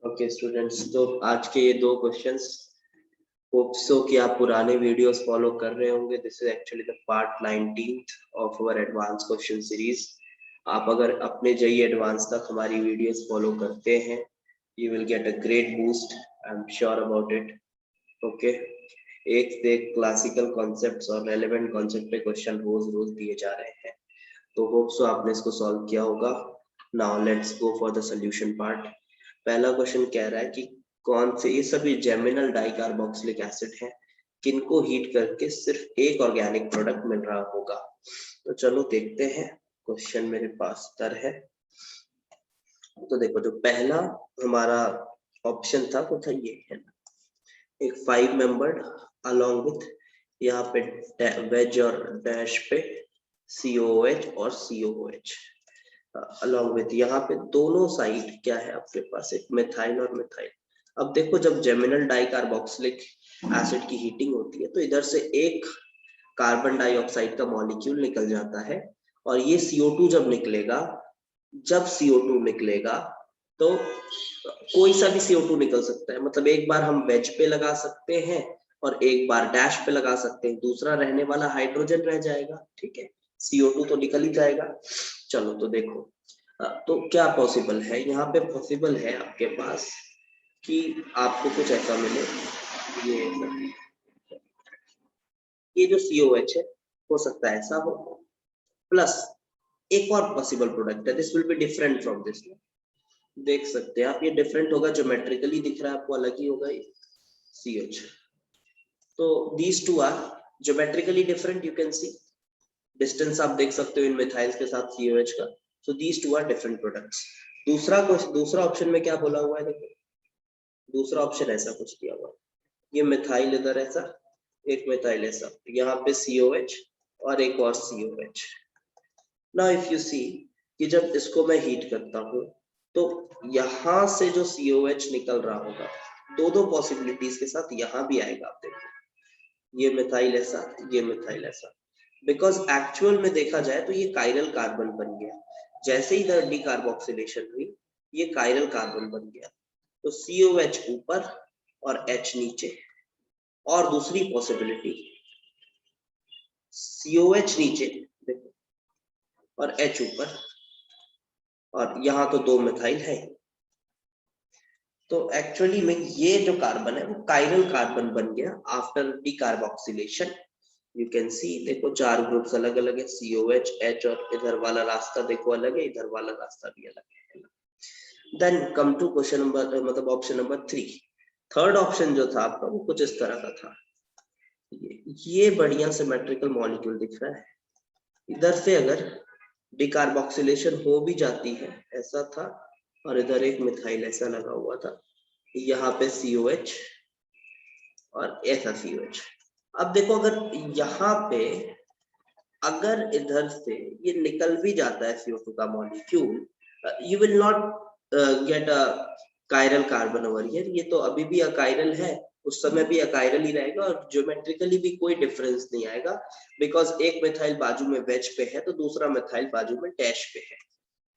Okay students, तो आज के ये दो क्वेश्चंस होप सो कि आप पुराने वीडियोस फॉलो कर रहे होंगे। This is actually the part 19th of our advance question series. आप अगर अपने जेईई एडवांस तक हमारी वीडियोस फॉलो करते हैं, you will get a great boost, I am sure about it. Okay, एक से एक क्लासिकल कॉन्सेप्ट्स और रेलेवेंट कॉन्सेप्ट पे क्वेश्चन रोज रोज दिए जा रहे हैं, तो होप सो आपने इसको सॉल्व किया होगा। Now let's go for the solution part. पहला क्वेश्चन कह रहा है कि कौन से ये सभी जेमिनल डाइकार्बोक्सिलिक एसिड है, किनको हीट करके सिर्फ एक ऑर्गेनिक प्रोडक्ट मिल रहा होगा। तो चलो देखते हैं। क्वेश्चन मेरे पास उत्तर है। तो देखो, जो पहला हमारा ऑप्शन था वो था ये है ना, एक 5 मेंबर्ड अलोंग विथ यहाँ पे वेज और डैश पे COOH और COOH अलोंग विथ यहाँ पे दोनों साइड क्या है आपके पास, एक मिथाइल और मिथाइल। अब देखो, जब जेमिनल डाइकार्बोक्सिलिक एसिड की हीटिंग होती है तो इधर से एक कार्बन डाइऑक्साइड का मॉलिक्यूल निकल जाता है, और ये CO2 जब निकलेगा, जब CO2 निकलेगा तो कोई सा भी CO2 निकल सकता है। मतलब एक बार हम वेज पे लगा सकते हैं और एक बार डैश पे लगा सकते हैं, दूसरा रहने वाला हाइड्रोजन रह जाएगा। ठीक है, CO2 तो निकल ही जाएगा। चलो तो देखो, तो क्या पॉसिबल है यहाँ पे? पॉसिबल है आपके पास कि आपको कुछ ऐसा मिले, ये जो COH है, हो सकता है ऐसा हो, प्लस एक और पॉसिबल प्रोडक्ट है, this will be different from this. देख सकते हैं आप, ये डिफरेंट होगा, ज्योमेट्रिकली दिख रहा है आपको अलग ही होगा ये CH। तो these two are geometrically different, you can see distance आप देख सकते हो इन मिथाइल्स के साथ COH का। so these two are different products। दूसरा ऑप्शन में क्या बोला हुआ है? देखो, दूसरा ऑप्शन ऐसा कुछ दिया हुआ है, ये मिथाइल इधर ऐसा, एक मिथाइल ऐसा, यहाँ पे COH और एक और COH। Now if you see कि जब इसको मैं हीट करता हूँ तो यहाँ से जो COH निकल रहा होगा, दो पॉसिबिलिटीज के साथ यहाँ भी आएगा। आप देखो, ये मिथाइल ऐसा, ये मिथाइल ऐसा। बिकॉज एक्चुअल में देखा जाए तो ये कायरल कार्बन बन गया। जैसे ही इधर डीकार्बोक्सिलेशन हुई, ये कायरल कार्बन बन गया। तो COH ऊपर और H नीचे। और दूसरी पॉसिबिलिटी, COH नीचे देखो और H ऊपर, और यहाँ तो दो मिथाइल है। तो एक्चुअली में ये जो कार्बन है वो कायरल कार्बन बन गया आफ्टर डीकार्बोक्सिलेशन। यू कैन सी, देखो चार ग्रुप्स अलग अलग है, COH, H, और इधर वाला रास्ता देखो अलग है, इधर वाला रास्ता भी अलग है। Then come to question number, मतलब ऑप्शन नंबर 3। थर्ड ऑप्शन जो था आपका वो कुछ इस तरह का था, ये बढ़िया सिमेट्रिकल मॉलिक्यूल दिख रहा है। इधर से अगर डिकार्बोक्सिलेशन हो भी जाती है, ऐसा था, और इधर एक मिथाइल ऐसा लगा हुआ था, यहाँ पे COH और ऐसा COH। अब देखो, अगर यहाँ पे अगर इधर से ये निकल भी जाता है CO2 का molecule, you will not get a chiral carbon over here. ये तो अभी भी अकायरल है, उस समय भी अकायरल ही रहेगा, और ज्योमेट्रिकली भी कोई डिफरेंस नहीं आएगा। बिकॉज एक मिथाइल बाजू में वेज पे है तो दूसरा मिथाइल बाजू में डैश पे है।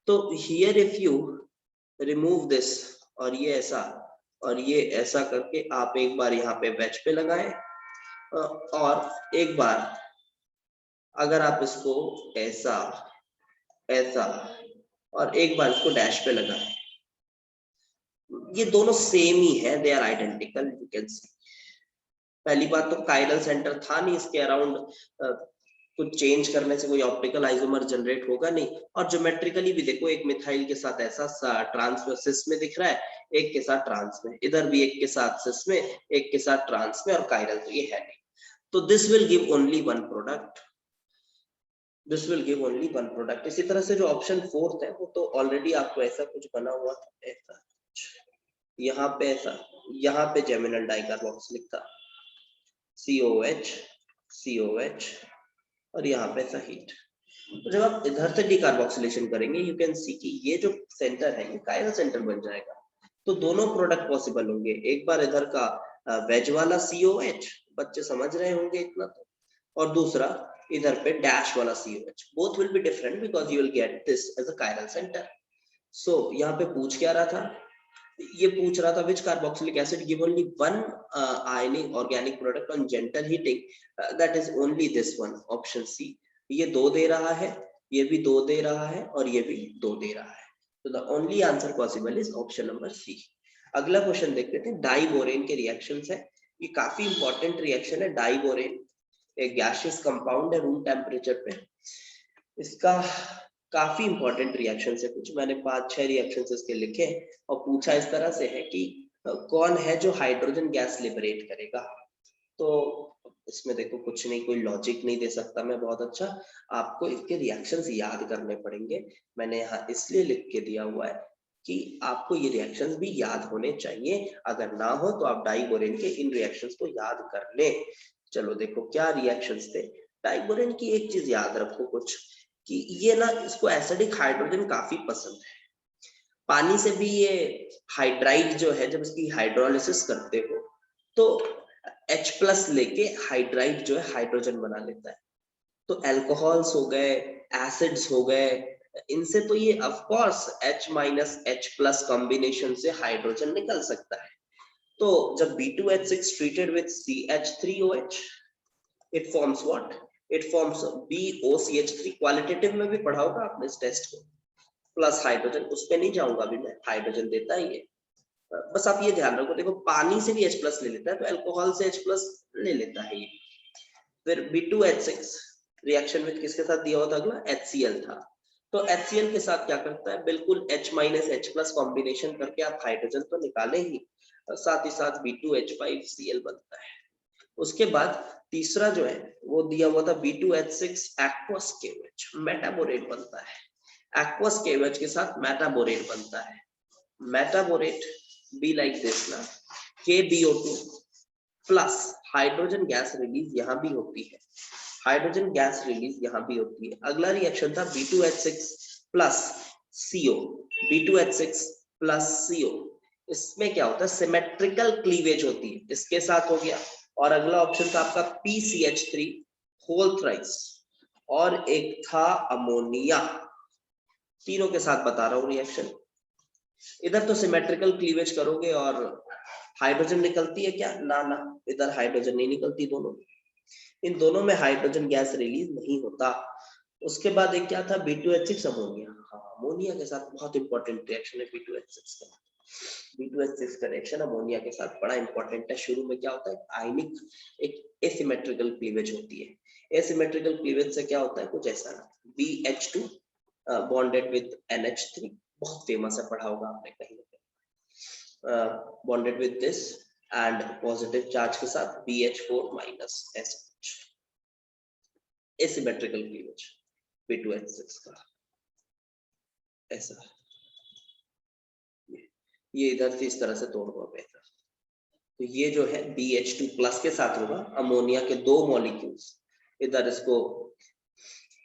तो here if you remove this, और ये ऐसा और ये ऐसा करके आप एक बार यहाँ पे वेज पे लगाएं, और एक बार अगर आप इसको ऐसा ऐसा और एक बार इसको डैश पे लगाएं, ये दोनों सेम ही है, they are identical. You can see, पहली बात तो कायरल सेंटर था नहीं इसके अराउंड, कुछ चेंज करने से कोई ऑप्टिकल आइसोमर जनरेट होगा नहीं। और ज्योमेट्रिकली भी देखो, एक मिथाइल के साथ ऐसा ट्रांस में सिस में दिख रहा है, एक के साथ ट्रांस में, इधर भी एक के साथ सिस में, एक के साथ ट्रांस में, और कायरल तो ये है नहीं। तो this will give only one product, this will give only one product. इसी तरह से जो ऑप्शन 4 है वो तो ऑलरेडी आपको ऐसा कुछ बना हुआ था, ऐसा यहाँ पे ऐसा, यहाँ पे जेमिनल डाइकार्बोक्सिलिक था, COH COH, और यहाँ पे ऐसा हीट। तो जब आप इधर से डीकार्बोक्सिलेशन करेंगे, यू कैन सी कि ये जो सेंटर है ये कायरल सेंटर बन जाएगा। तो दोनों प्रोडक्ट पॉसिबल होंगे, एक बार इधर का वेज वाला COH, बच्चे समझ रहे होंगे इतना तो, और दूसरा इधर पे डैश वाला COH। Both will be different because you will get this as a chiral centre. So यहाँ पे पूछ क्या रहा था ये पूछ रहा था which carboxylic acid give only one ionic organic product on gentle heating, that is only this one, option C. ये 2 दे रहा है, ये भी 2 दे रहा है और ये भी 2 दे रहा है, तो the only answer possible is option number C. अगला क्वेश्चन देख लेते हैं, डाइबोरेन के रिएक्शंस है। ये काफी इंपॉर्टेंट रिएक्शन है। डाइबोरेन एक गैसियस कंपाउंड है रूम टेम्परेचर पे। इसका काफी इंपॉर्टेंट रिएक्शन है, कुछ मैंने 5-6 रिएक्शन इसके लिखे और पूछा इस तरह से है कि कौन है जो हाइड्रोजन गैस लिबरेट करेगा। तो इसमें देखो कुछ नहीं, कोई लॉजिक नहीं दे सकता मैं बहुत अच्छा, आपको इसके रिएक्शंस याद करने पड़ेंगे। मैंने यहाँ इसलिए लिख के दिया हुआ है कि आपको ये रिएक्शंस भी याद होने चाहिए, अगर ना हो तो आप डाइबोरेन के इन रिएक्शंस को याद कर लें। चलो देखो क्या रिएक्शंस थे। डाइबोरेन की एक चीज याद रखो कुछ, कि ये ना इसको एसिडिक हाइड्रोजन काफी पसंद है। पानी से भी ये हाइड्राइड जो है, जब इसकी हाइड्रोलिसिस करते हो तो H+ लेके हाइड्राइड जो है हाइड्रोजन बना लेता है। तो अल्कोहल्स हो गए, एसिड्स हो गए, इनसे तो ये ऑफ कोर्स H-H+ कॉम्बिनेशन से हाइड्रोजन निकल सकता है। तो जब B2H6 treated with CH3OH, it forms what? It forms BOCH3। Qualitative में भी पढ़ा होगा आपने इस टेस्ट को, प्लस हाइड्रोजन, उस पे नहीं जाऊंगा अभी मैं, हाइड्रोजन देता है ये। बस आप ये ध्यान रखो, देखो पानी से भी H+ ले लेता है तो अल्कोहल से H+ ले लेता है ये। फिर B2H6 रिएक्शन में किसके साथ दिया हुआ था, अगला HCl था। तो HCl के साथ क्या करता है, बिल्कुल H-H+ कॉम्बिनेशन करके आप हाइड्रोजन तो निकाले ही, और साथ ही साथ B2H5Cl बनता है। उसके बाद तीसरा जो है वो दिया हुआ था B2H6 aqueous KOH, मेटाबोरेट बनता है। aqueous KOH के साथ मेटाबोरेट बनता है। मेटाबोरेट बी लाइक दिस ना, KBO2 plus hydrogen gas release यहाँ भी होती है, हाइड्रोजन गैस रिलीज यहाँ भी होती है। अगला रिएक्शन था B2H6 plus CO, B2H6 plus CO। इसमें क्या होता है, सिमेट्रिकल क्लीवेज होती है, इसके साथ हो गया। और अगला ऑप्शन था आपका PCH3 होल थ्राइस, और एक था अमोनिया। तीनों के साथ बता रहा हूँ रिएक्शन। इधर तो सिमेट्रिकल क्लीवेज करोगे और हाइड्रोजन निकलती है क्या, ना ना, इधर हाइड्रोजन नहीं निकलती, दोनों इन दोनों में हाइड्रोजन गैस रिलीज नहीं होता। उसके बाद एक क्या था, B2H6 अमोनिया। हाँ, अमोनिया के साथ बहुत इंपॉर्टेंट रिएक्शन है B2H6 का। B2H6 का रिएक्शन अमोनिया के साथ बड़ा इंपॉर्टेंट है। शुरू में क्या होता है, आयनिक एक एसिमेट्रिकल क्लीवेज होती है। एसिमेट्रिकल क्लीवेज से क्या होता है, कुछ ऐसा ना, BH2 बॉन्डेड विद NH3, बहुत फेमस है, पढ़ा होगा आपने कहीं ना कहीं। Bonded with this and positive charge के साथ BH4- SH, asymmetrical cleavage B2H6 का ऐसा। ये इधर से इस तरह से तोड़ हुआ बेहतर। तो ये जो है BH2+ के साथ होगा, अमोनिया के 2 मॉलिक्यूल्स इधर इसको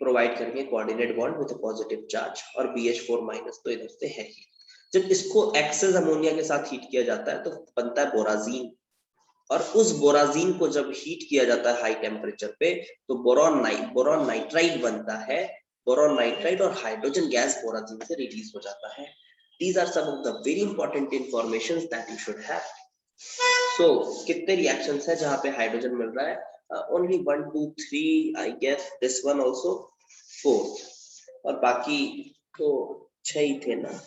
प्रोवाइड करेंगे coordinate bond with positive charge, और BH4- तो इधर से है ही। जब इसको एक्सेस अमोनिया के साथ हीट किया जाता है तो बनता है बोराजीन, और उस बोराजीन को जब हीट किया जाता है हाई टेम्परेचर पे तो बोरॉन नाइट्राइड बनता है। बोरॉन नाइट्राइड और हाइड्रोजन गैस बोराजीन से रिलीज हो जाता है। These are some of the very important informations that you should have. So कितने रिएक्शंस है जहां पे हाइड्रोजन मिल रहा है, only 1 2 3 I guess, this one also 4, और बाकी तो 6 ही थे ना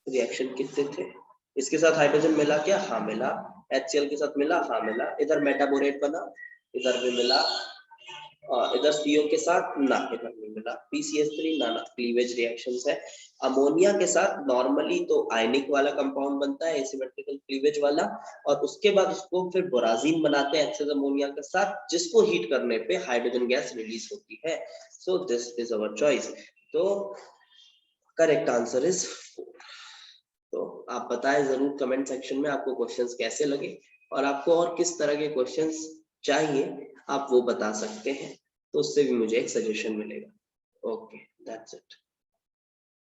रिएक्शन। कितने थे, इसके साथ हाइड्रोजन मिला क्या, हाँ मिला। HCl के साथ मिला, हाँ मिला। इधर मेटाबोरेट बना, इधर भी मिला, इधर CO के साथ ना, इधर नहीं मिला। PCH3 ना, क्लीवेज रिएक्शंस है। अमोनिया के साथ नॉर्मली तो आयनिक वाला कंपाउंड बनता है, एसिमेट्रिकल क्लीवेज वाला, और उसके बाद उसको फिर बोराजीन बनाते हैं एक्सेस अमोनिया के साथ, जिसको हीट करने पे हाइड्रोजन गैस रिलीज होती है। So this is our choice. तो करेक्ट आंसर इज 4। तो आप बताएं जरूर कमेंट सेक्शन में आपको क्वेश्चंस कैसे लगे, और आपको और किस तरह के क्वेश्चंस चाहिए आप वो बता सकते हैं, तो उससे भी मुझे एक सजेशन मिलेगा। Okay, that's it.